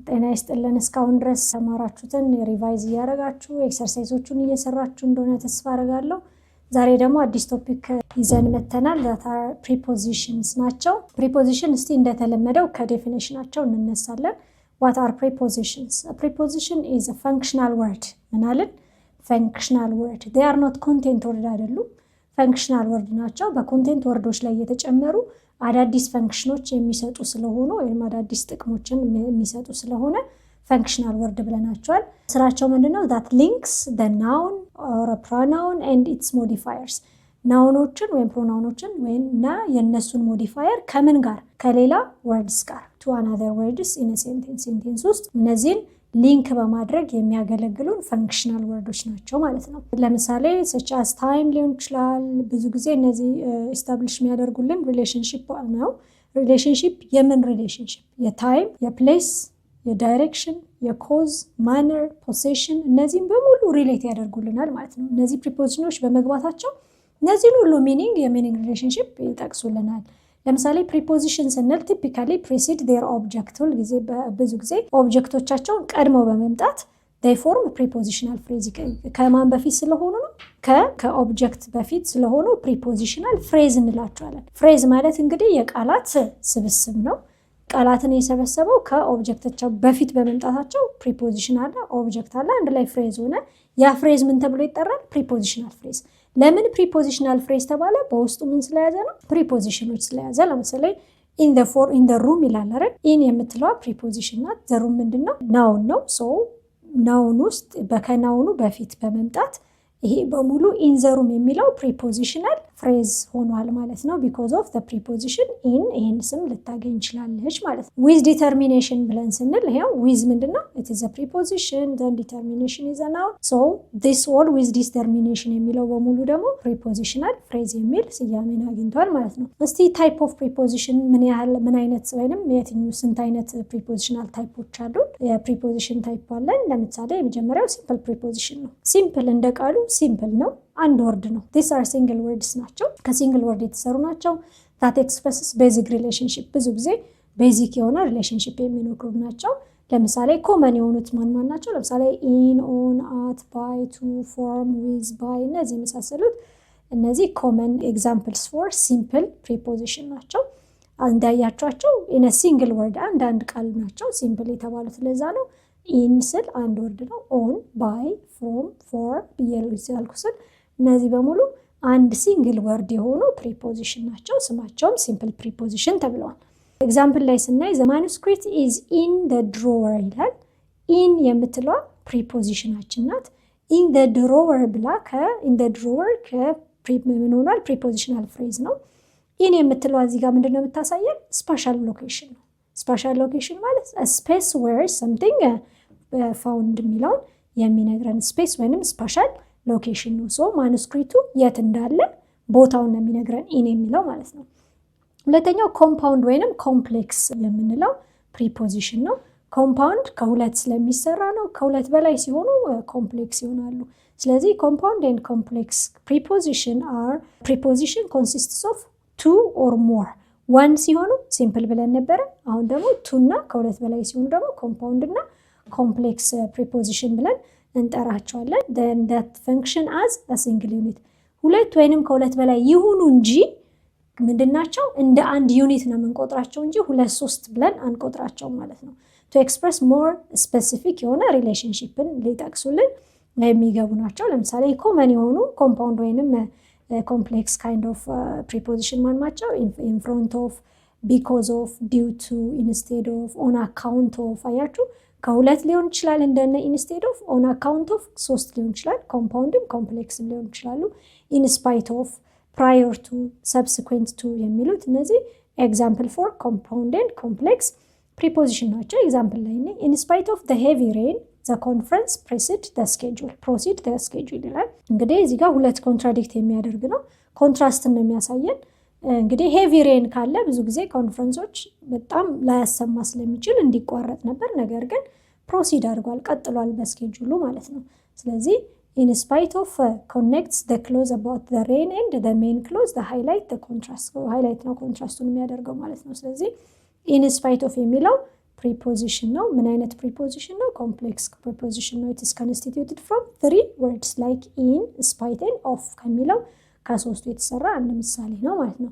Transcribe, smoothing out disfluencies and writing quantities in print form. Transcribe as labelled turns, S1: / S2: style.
S1: ጤና ይስጥልን እስካሁን ድረስ ተማራችሁትን ሪቫይዝ ያደረጋችሁ ኤክሰርሳይዞቹን እየሰራችሁ እንደሆነ ተስፋ አደርጋለሁ። ዛሬ ደግሞ አዲስ ቶፒክ ይዘን መተናል። that are prepositions ናቸው። preposition እስቲ እንደተለመደው ከዴፊኒሽናቸው እንነሳለን። what are prepositions? A preposition is a functional word ምናልን functional word. they are not content word አይደሉም። functional word ናቸው። በኮንቴንት ወርዶች ላይ የተጨመሩ አዳዲስ ፈንክሽኖች የሚሰጡ ስለሆነ ወይም አዳዲስ ጥቅሞችን የሚሰጡ ስለሆነ functional word ብለናቸዋል። ስራቸው ምንድነው? that links the noun or a pronoun and its modifiers. ናውኖችን ወይም ፕሮናውኖችን ወይና የነሱን ሞዲፋየር ከምን ጋር? ከሌላ words ጋር to another words in a sentence ውስጥ እነዚህን ሊንክ በማድረግ የሚያገለግሉን functional words ናቸው ማለት ነው። ለምሳሌ such as time ሊሆን ይችላል። ብዙ ጊዜ እነዚህ establish የሚያደርጉልን relationship ነው። relationship የምን relationship? የታይም፣ የፕሌስ፣ የዳይሬክሽን፣ የኮዝ፣ ማነር፣ ፖሴሽን እነዚህን በሙሉ ሪሌት ያደርጉልናል ማለት ነው። እነዚህ ፕሪፖዚሽኖች በመግባታቸው እነዚህን ሁሉ ሚኒንግ የሚኒንግ ሪሌሽንሺፕ ይጠቅሱልናል። ለምሳሌ ፕሪፖዚሽን ስንል ቲፒካሊ precede their object ሁል ጊዜ ብዙ ጊዜ ኦብጀክቶቻቸውን ቀድመው በመምጣት they form prepositional phrase ከማን በፊት ስለሆኑ ነው? ከኦብጀክት በፊት ስለሆኑ prepositional phrase እንላቸዋለን። phrase ማለት እንግዲህ የቃላት ስብስብ ነው። ቃላትን የሰበሰበው ከኦብጀክቶቻቸው በፊት በመምጣታቸው preposition አለ፣ ኦብጀክት አለ፣ አንድ ላይ phrase ሆነ። ያ phrase ምን ተብሎ ይጠራል? prepositional phrase። ለምን prepositional phrase ተባለ? በውስጡ ምን ስለያዘ ነው? prepositionዎች ስለያዘ። ለምሳሌ in the room ይላል አይደል? in የምትለዋ preposition ናት። the room ምንድነው? noun ነው። so noun ውስጥ በከናውኑ በፊት በመምጣት ይሄ በሙሉ in the room የሚለው prepositional phrase ሆኗል ማለት ነው። because of the preposition in ይሄን ስም ልታገኝ ይችላልሽ ማለት ነው። with determination ብለን ስንል ይሄው with ምንድነው? it is a preposition, then determination is a noun. so this word with determination የሚለው በሙሉ ደግሞ prepositional phrase የሚል ስያሜን አግኝቷል ማለት ነው። እስቲ type of preposition ምን አይነት ወይንም የትኛው ስንት አይነት prepositional ታይፖች አሉ? የpreposition ታይፕ አለን። ለምሳሌ የመጀመሪያው simple preposition ነው። simple እንደ ቃሉ simple ነው። አንድ ወርድ ነው። these are single words ናቸው። ከሲንግል ወርድ የተሰሩ ናቸው። that expresses basic relationship ብዙ ጊዜ ቤዚክ የሆነ ሪሌሽንሺፕ የሚኖሩ ናቸው። ለምሳሌ ኮመን የሆኑት ማን ናቸው? ለምሳሌ in, on, at, by, to, from, with, by እነዚህ የመሳሰሉት እነዚህ common examples for simple preposition ናቸው። እንዳያቸዋቸው in a single word አንድ ቃል ናቸው simple የተባሉት። ለዛ ነው in ስል አንድ ወርድ ነው። on, by, from, for ብያልኩ ስል እነዚህ በሙሉ አንድ ሲንግል ወርድ የሆኑ ፕሪፖዚሽን ናቸው። ስማቸውም ሲምፕል ፕሪፖዚሽን ተብለዋል። ኤግዛምፕል ላይ ስናይ the manuscript is in the drawer ይላል። in የምትለዋ ፕሪፖዚሽናችን ናት። in the drawer ብላ in the drawer ምን ሆኗል? ፕሪፖዚሽናል ፍሬዝ ነው። in የምትለዋ እዚህ ጋር ምንድነው የምታሳየን? ስፓሻል ሎኬሽን ነው። ስፓሻል ሎኬሽን ማለት a space where something found የሚለውን የሚነግረን ስፔስ ወይንም ስፓሻል ሎኬሽን ነው። ሶ ማኑስክሪፕቱ የት እንዳለ ቦታውን ነው የሚነግረን ኢን የሚለው ማለት ነው። ሁለተኛው ኮምፓውንድ ወይንም ኮምፕሌክስ የምንለው ፕሪፖዚሽን ነው። ኮምፓውንድ ከሁለት ስለሚሰራ ነው። ከሁለት በላይ ሲሆኑ ኮምፕሌክስ ይሆናሉ። ስለዚህ ኮምፓውንድ ኤንድ ኮምፕሌክስ preposition consists of two or more። one ሲሆኑ ሲምፕል ብለን ነበረ። አሁን ደግሞ two እና ከሁለት በላይ ሲሆኑ ደግሞ ኮምፓውንድ እና ኮምፕሌክስ preposition ብለን እንጠራቸዋለን። then that function as a single unit። ሁለት ወይንም ከሁለት በላይ ይሁኑ እንጂ ምንድናቸው? እንደ አንድ ዩኒት ነው የምንቆጥራቸው እንጂ ሁለት ሶስት ብለን አንቆጥራቸው ማለት ነው። to express more specific የሆነ ሪሌሽንሺፕን ሊጠቅሱልን የሚገቡ ናቸው። ለምሳሌ ኮመን የሆኑ ኮምፓውንድ ወይንም ኮምፕሌክስ kind of preposition ማናቸው? in front of, because of, due to, instead of, on account of አያችሁ ከሁለት ሊሆን ይችላል እንደነ instead of, on account of ሶስት ሊሆን ይችላል። ኮምፓውንድም ኮምፕሌክስም ሊሆን ይችላሉ። in spite of, prior to, subsequent to የሚሉት እነዚህ example for compound and complex preposition ናቸው። example ላይ ነው in spite of the heavy rain the conference proceeded the schedule ይላል። እንግዲህ እዚህ ጋር ሁለት ኮንትራዲክት የሚያደርግ ነው። ኮንትራስትን ነው የሚያሳየን። እንግዲህ ሄቪ ሬን ካለ ብዙ ጊዜ ኮንፈረንሶች በጣም ላያሰማ ስለሚችል እንዲቋረጥ ነበር። ነገር ግን ፕሮሲድ አድርጓል፣ ቀጥሏል በስኬጁሉ ማለት ነው። ስለዚህ in spite of connects the clause about the rain and the main clause the highlight ነው ኮንትራስቱን የሚያደርገው ማለት ነው። ስለዚህ in spite of የሚለው preposition ነው ምን አይነት preposition ነው complex preposition ነው it is constituted from 3 words like in spite and of ከሚለው ከሶስቱ የተሰራ አንድ ምሳሌ ነው ማለት ነው